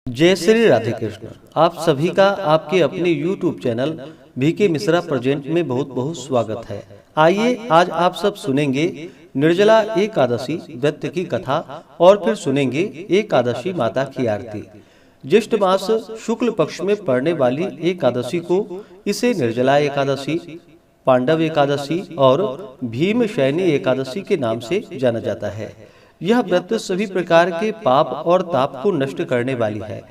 जय श्री राधे कृष्ण। आप सभी का आपके अपने YouTube channel VK Mishra present में बहुत बहुत स्वागत है। आइए आज आप सब सुनेंगे निर्जला एकादशी व्रत की कथा और फिर सुनेंगे एकादशी माता की आरती। ज्येष्ठ मास शुक्ल पक्ष में पड़ने वाली एकादशी को इसे निर्जला एकादशी, पांडव एकादशी और भीम शयनी एकादशी के नाम से जाना जाता है। यह व्रत सभी प्रकार के पाप और ताप को नष्ट करने वाली है।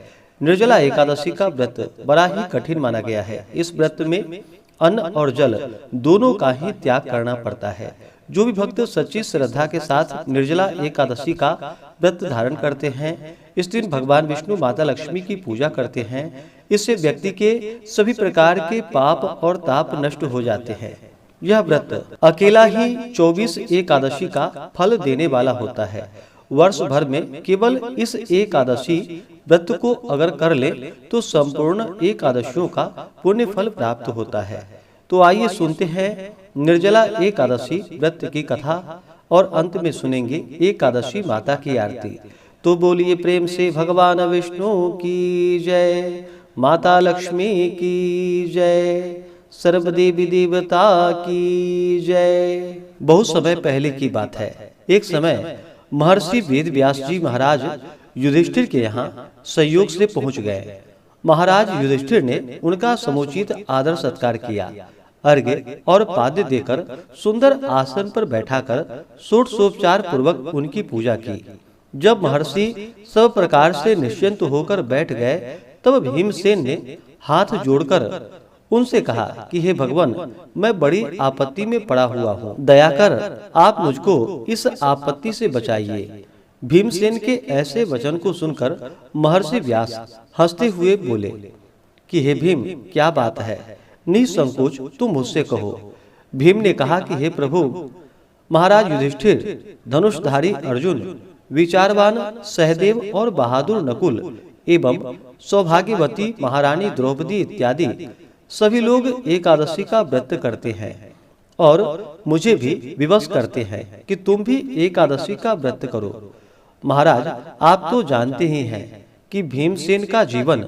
निर्जला एकादशी का व्रत बड़ा ही कठिन माना गया है। इस व्रत में अन्न और जल दोनों का ही त्याग करना पड़ता है। जो भी भक्त सच्ची श्रद्धा के साथ निर्जला एकादशी का व्रत धारण करते हैं, इस दिन भगवान विष्णु माता लक्ष्मी की पूजा करते हैं। इससे व्यक्ति के सभी प्रकार के पाप और ताप नष्ट हो जाते हैं। यह व्रत अकेला ही 24 एकादशी का फल देने वाला होता है। वर्ष भर में केवल इस एकादशी व्रत को अगर कर ले तो संपूर्ण एकादशियों का पुण्य फल प्राप्त होता है। तो आइए सुनते हैं निर्जला एकादशी व्रत की कथा और अंत में सुनेंगे एकादशी माता की आरती। तो बोलिए प्रेम से भगवान विष्णु की जय, माता लक्ष्मी की जय, सर्वदेवी देवता की जय। बहुत समय पहले की बात है। एक समय महर्षि वेद व्यास जी महाराज युधिष्ठिर के यहाँ संयोग से पहुँच गए। महाराज युधिष्ठिर ने उनका समुचित आदर सत्कार किया। अर्घ्य और पाद्य देकर सुंदर आसन पर बैठाकर षोडशोपचार पूर्वक उनकी पूजा की। जब महर्षि सब प्रकार से निश्चिंत होकर बैठ गए, तब भीमसेन ने हाथ जोड़कर उनसे कहा कि हे भगवान, मैं बड़ी आपत्ति में पड़ा हुआ हूँ, दया कर आप मुझको इस आपत्ति से बचाइए। भीमसेन के ऐसे वचन को सुनकर महर्षि व्यास हंसते हुए बोले कि हे भीम, क्या बात है, निसंकोच तुम मुझसे कहो। भीम ने कहा कि हे प्रभु, महाराज युधिष्ठिर, धनुषधारी अर्जुन, विचारवान सहदेव और बहादुर नकुल एवं सौभाग्यवती महारानी द्रौपदी इत्यादि सभी लोग एकादशी का व्रत करते हैं और मुझे भी विवश करते हैं कि तुम भी एकादशी का व्रत करो। महाराज, आप तो जानते ही हैं कि भीमसेन का जीवन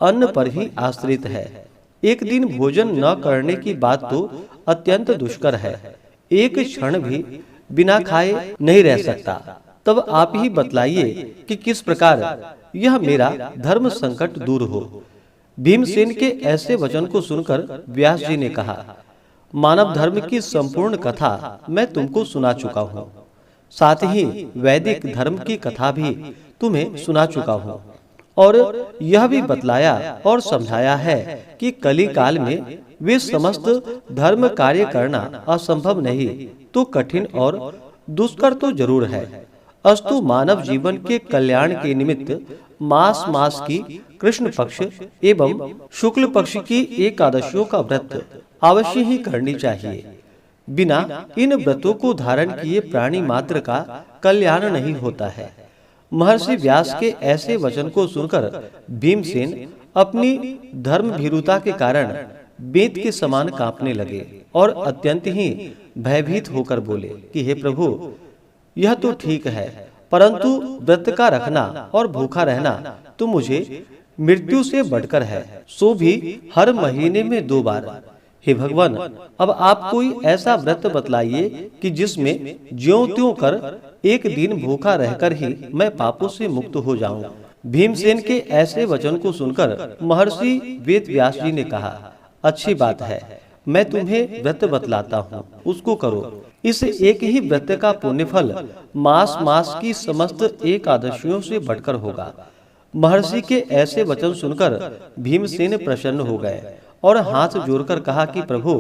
अन्न पर ही आश्रित है। एक दिन भोजन न करने की बात तो अत्यंत दुष्कर है। एक क्षण भी बिना खाए नहीं रह सकता। तब आप ही बतलाइए कि किस प्रकार यह मेरा धर्म संकट दूर हो। भीमसेन के ऐसे वचन को सुनकर व्यास जी ने कहा, मानव धर्म की संपूर्ण कथा मैं तुमको सुना चुका हूँ। साथ ही वैदिक धर्म की कथा भी तुम्हें सुना चुका हूँ और यह भी बतलाया और समझाया है कि कली काल में वे समस्त धर्म कार्य करना असंभव नहीं तो कठिन और दुष्कर तो जरूर है। अस्तु मानव जीवन के कल्याण के निमित्त मास मास की कृष्ण पक्ष एवं शुक्ल पक्ष की एकादशियों का व्रत अवश्य ही करनी चाहिए। बिना इन व्रतों को धारण किए प्राणी मात्र का कल्याण नहीं होता है। महर्षि व्यास के ऐसे वचन को सुनकर भीमसेन अपनी धर्म भीरुता के कारण बेत के समान कांपने लगे और अत्यंत ही भयभीत होकर बोले कि हे प्रभु, यह तो ठीक है, परंतु व्रत का रखना और भूखा रहना तो मुझे मृत्यु से बढ़कर है, सो भी हर महीने में 2 बार। हे भगवान, अब आप कोई ऐसा व्रत बतलाइए कि जिसमें ज्यों त्यों कर एक दिन भूखा रहकर ही मैं पापों से मुक्त हो जाऊं। भीमसेन के ऐसे वचन को सुनकर महर्षि वेद व्यास जी ने कहा, अच्छी बात है, मैं तुम्हें व्रत बतलाता हूँ, उसको करो। इस एक ही व्रत का पुण्यफल मास मास की समस्त एकादशियों से बढ़कर होगा। महर्षि के ऐसे वचन सुनकर भीमसेन प्रसन्न हो गए और हाथ जोड़कर कहा कि प्रभु,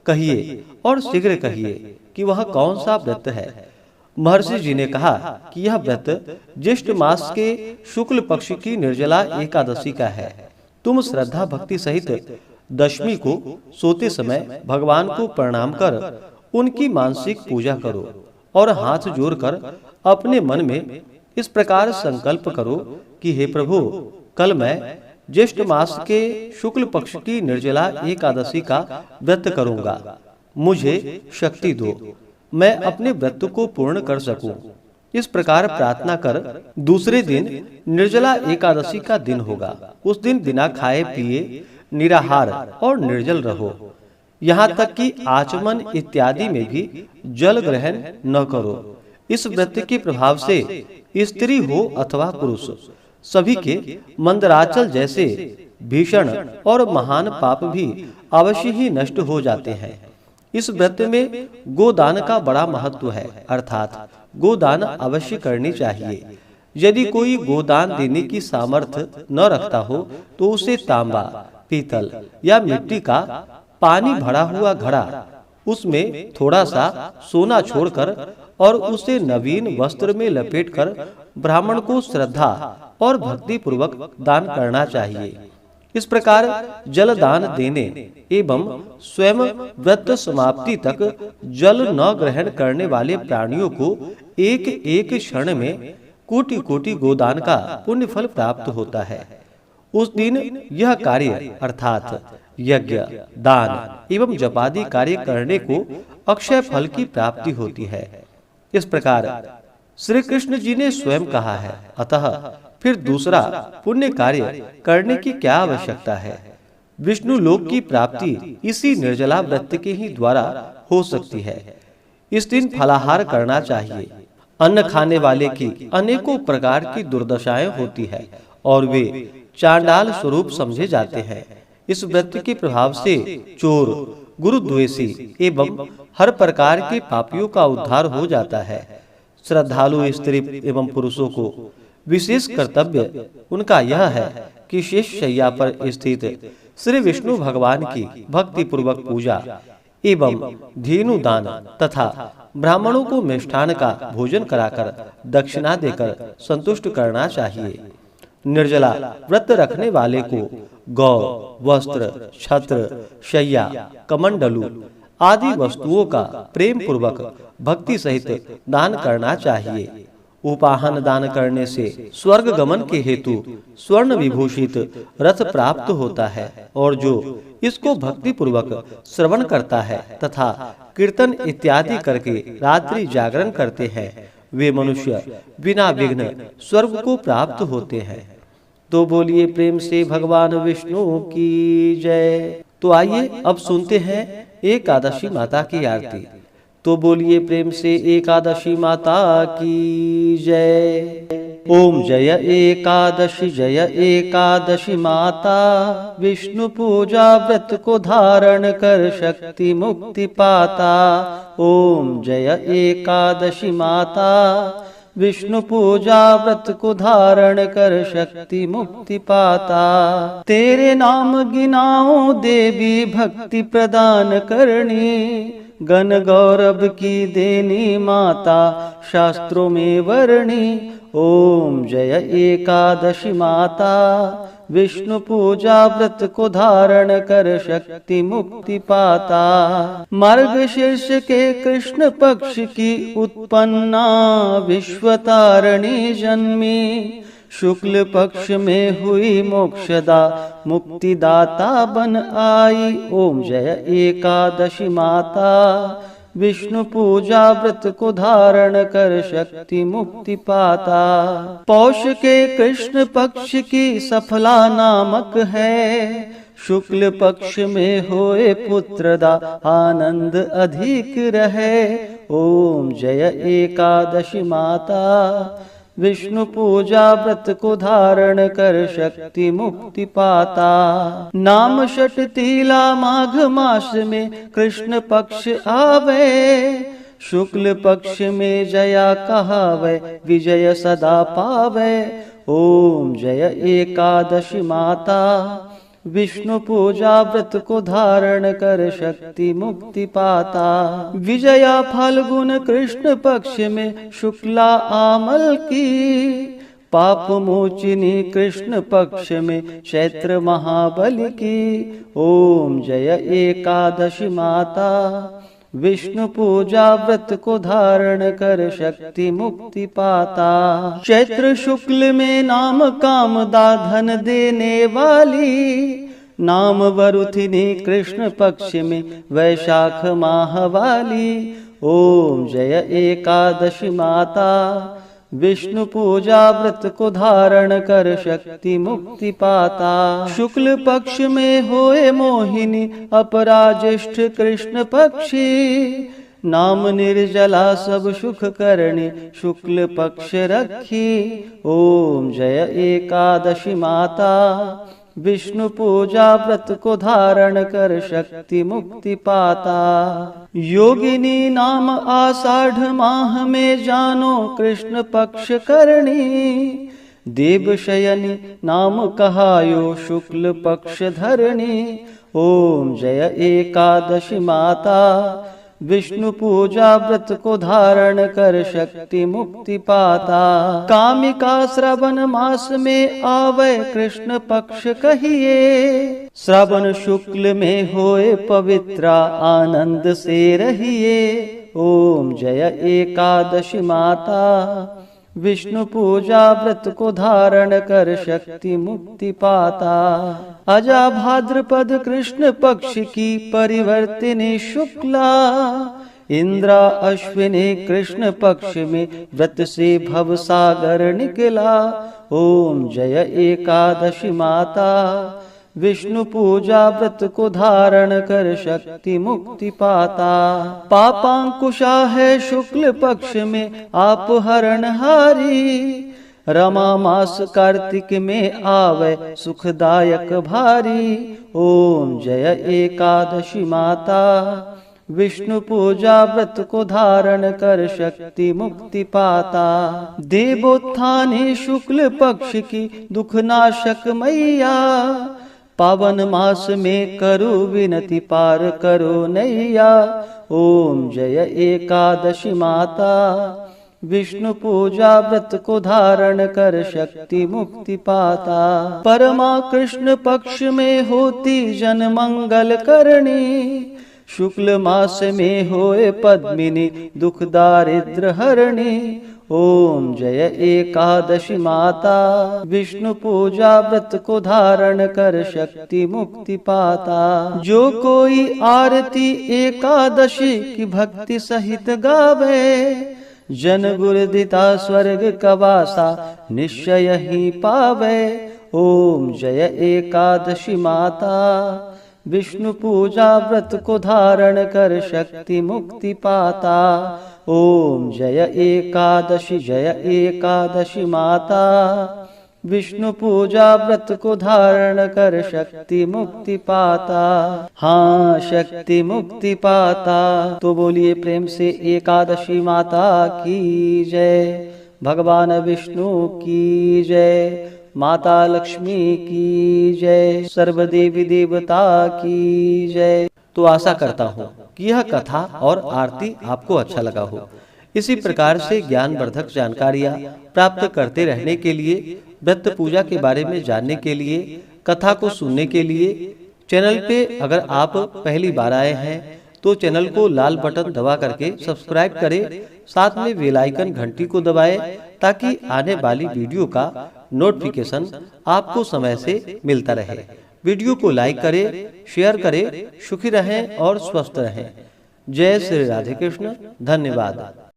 कहिए और शीघ्र कहिए कि वह कौन सा व्रत है। महर्षि जी ने कहा कि यह व्रत ज्येष्ठ मास के शुक्ल पक्ष की निर्जला एकादशी का है। तुम श्रद्धा भक्ति सहित दशमी को सोते समय भगवान को प्रणाम कर उनकी मानसिक पूजा करो और हाथ जोड़कर अपने मन में इस प्रकार संकल्प करो कि हे प्रभु, कल मैं ज्येष्ठ मास के शुक्ल पक्ष की निर्जला एकादशी का व्रत करूंगा। मुझे शक्ति दो, मैं अपने व्रत को पूर्ण कर सकूं। इस प्रकार प्रार्थना कर दूसरे दिन निर्जला एकादशी का दिन होगा। उस दिन बिना खाए पिए निराहार और निर्जल रहो। यहाँ तक कि आचमन इत्यादि में भी जल ग्रहण न करो। इस व्रत के प्रभाव से स्त्री हो अथवा पुरुष सभी के मंदराचल जैसे भीषण और महान पाप भी अवश्य ही नष्ट हो जाते हैं। इस व्रत में गोदान का बड़ा महत्व है, अर्थात गोदान अवश्य करनी चाहिए। यदि कोई गोदान देने की सामर्थ्य न रखता हो तो उसे तांबा, पीतल या मिट्टी का पानी भरा हुआ घड़ा, उसमें थोड़ा सा सोना छोड़कर और उसे नवीन वस्त्र में लपेटकर ब्राह्मण को श्रद्धा और भक्ति पूर्वक दान करना चाहिए। इस प्रकार जल दान देने एवं स्वयं व्रत समाप्ति तक जल न ग्रहण करने वाले प्राणियों को एक एक क्षण में कोटि कोटि गोदान का पुण्य फल प्राप्त होता है। उस दिन यह कार्य अर्थात यज्ञ, दान एवं जपादि कार्य करने को अक्षय फल की प्राप्ति होती है। इस प्रकार श्री कृष्ण जी ने स्वयं कहा है, अतः फिर दूसरा पुण्य कार्य करने की क्या आवश्यकता है। विष्णु लोक की प्राप्ति इसी निर्जला व्रत के ही द्वारा हो सकती है। इस दिन फलाहार करना चाहिए। अन्न खाने वाले की अनेकों प्रकार की दुर्दशाएं होती है और वे चांडाल स्वरूप समझे जाते हैं। इस व्रत के प्रभाव से चोर, गुरुद्वेषी एवं हर प्रकार के पापियों का उद्धार हो जाता है। श्रद्धालु स्त्री एवं पुरुषों को विशेष कर्तव्य उनका यह है कि शेष शैया पर स्थित श्री विष्णु भगवान की भक्ति पूर्वक पूजा एवं धेनु दान तथा ब्राह्मणों को मिष्ठान का भोजन कराकर दक्षिणा देकर संतुष्ट करना चाहिए। निर्जला व्रत रखने वाले को गौ, वस्त्र, छत्र, शैया, कमंडलू आदि वस्तुओं का प्रेम पूर्वक भक्ति सहित दान करना चाहिए। उपाहन दान करने से स्वर्ग गमन के हेतु स्वर्ण विभूषित रथ प्राप्त होता है और जो इसको भक्ति पूर्वक श्रवण करता है तथा कीर्तन इत्यादि करके रात्रि जागरण करते हैं, वे मनुष्य बिना विघ्न स्वर्ग को प्राप्त होते हैं। तो बोलिए प्रेम से भगवान विष्णु की जय। तो आइए अब सुनते हैं एकादशी माता की आरती। तो बोलिए प्रेम से एकादशी माता की जय। ओम जय एकादशी माता, विष्णु पूजा व्रत को धारण कर शक्ति मुक्ति पाता। ओम जय एकादशी माता, विष्णु पूजा व्रत को धारण कर शक्ति मुक्ति पाता। तेरे नाम गिनाओ देवी भक्ति प्रदान करनी, गण गौरव की देनी माता शास्त्रों में वर्णी। ओम जय एकादशी माता, विष्णु पूजा व्रत को धारण कर शक्ति मुक्ति पाता। मार्गशीर्ष के कृष्ण पक्ष की उत्पन्ना विश्वतारिणी जन्मी, शुक्ल पक्ष में हुई मोक्षदा मुक्तिदाता बन आई। ओम जय एकादशी माता, विष्णु पूजा व्रत को धारण कर शक्ति मुक्ति पाता। पौष के कृष्ण पक्ष की सफला नामक है, शुक्ल पक्ष में होए पुत्रदा आनंद अधिक रहे। ओम जय एकादशी माता, विष्णु पूजा व्रत को धारण कर शक्ति मुक्ति पाता। नाम षट तीला माघ मास में कृष्ण पक्ष आवे, शुक्ल पक्ष में जया कहावे विजय सदा पावे। ओम जय एकादशी माता, विष्णु पूजा व्रत को धारण कर शक्ति मुक्ति पाता। विजया फाल्गुन कृष्ण पक्ष में शुक्ला आमल की, पाप मोचिनी कृष्ण पक्ष में चैत्र महाबली की। ओम जय एकादशी माता, विष्णु पूजा व्रत को धारण कर शक्ति मुक्ति पाता। चैत्र शुक्ल में नाम कामदा धन देने वाली, नाम वरुथिनी कृष्ण पक्ष में वैशाख माह वाली। ओम जय एकादशी माता, विष्णु पूजा व्रत को धारण कर शक्ति मुक्ति पाता। शुक्ल पक्ष में होए मोहिनी अपराज्येष्ठ कृष्ण पक्षी, नाम निर्जला सब सुख करणी शुक्ल पक्ष रखी। ओम जय एकादशी माता, विष्णु पूजा व्रत को धारण कर शक्ति मुक्ति पाता। योगिनी नाम आषाढ़ माह में जानो कृष्ण पक्ष करणी, देवशयनी नाम कहायो शुक्ल पक्ष धरणी। ओम जय एकादशी माता, विष्णु पूजा व्रत को धारण कर शक्ति मुक्ति पाता। कामिका श्रावण मास में आवे कृष्ण पक्ष कहिए, श्रावण शुक्ल में होए पवित्रा आनंद से रहिए। ओम जय एकादशी माता, विष्णु पूजा व्रत को धारण कर शक्ति मुक्ति पाता। अजा भाद्रपद कृष्ण पक्ष की परिवर्तिनी शुक्ला, इंद्रा अश्विनी कृष्ण पक्ष में व्रत से भव सागर निकला। ओम जय एकादशी माता, विष्णु पूजा व्रत को धारण कर शक्ति मुक्ति पाता। पापांकुशा है शुक्ल पक्ष में आप हरणहारी, रमा मास कार्तिक में आवे सुखदायक भारी। ओम जय एकादशी माता, विष्णु पूजा व्रत को धारण कर शक्ति मुक्ति पाता। देवोत्थानी शुक्ल पक्ष की दुखनाशक मैया, पावन मास में करो विनती पार करो नैया। ओम जय एकादशी माता, विष्णु पूजा व्रत को धारण कर शक्ति मुक्ति पाता। परमा कृष्ण पक्ष में होती जन मंगल करणी, शुक्ल मास में होए पद्मिनी दुख दारिद्र हरणी। ओम जय एकादशी माता, विष्णु पूजा व्रत को धारण कर शक्ति मुक्ति पाता। जो कोई आरती एकादशी की भक्ति सहित गावे, जन गुरुदिता स्वर्ग कवासा निश्चय ही पावे। ओम जय एकादशी माता, विष्णु पूजा व्रत को धारण कर शक्ति मुक्ति पाता। ओम जय एकादशी माता, विष्णु पूजा व्रत को धारण कर शक्ति मुक्ति पाता। हाँ, शक्ति मुक्ति पाता। तो बोलिए प्रेम से एकादशी माता की जय, भगवान विष्णु की जय, माता लक्ष्मी की जय, सर्व देवी देवता की जय। तो आशा करता हूँ कि यह कथा और आरती आपको अच्छा लगा हो। इसी प्रकार से ज्ञानवर्धक जानकारियाँ प्राप्त करते रहने के लिए, व्रत पूजा के बारे में जानने के लिए, कथा को सुनने के लिए चैनल पे अगर आप पहली बार आए हैं तो चैनल को लाल बटन दबा करके सब्सक्राइब करें, साथ में बेल आइकन घंटी को दबाएं ताकि आने वाली वीडियो का नोटिफिकेशन आपको समय से मिलता रहे। वीडियो को लाइक करें, शेयर करें। सुखी रहें और स्वस्थ रहें। जय श्री राधे कृष्ण। धन्यवाद।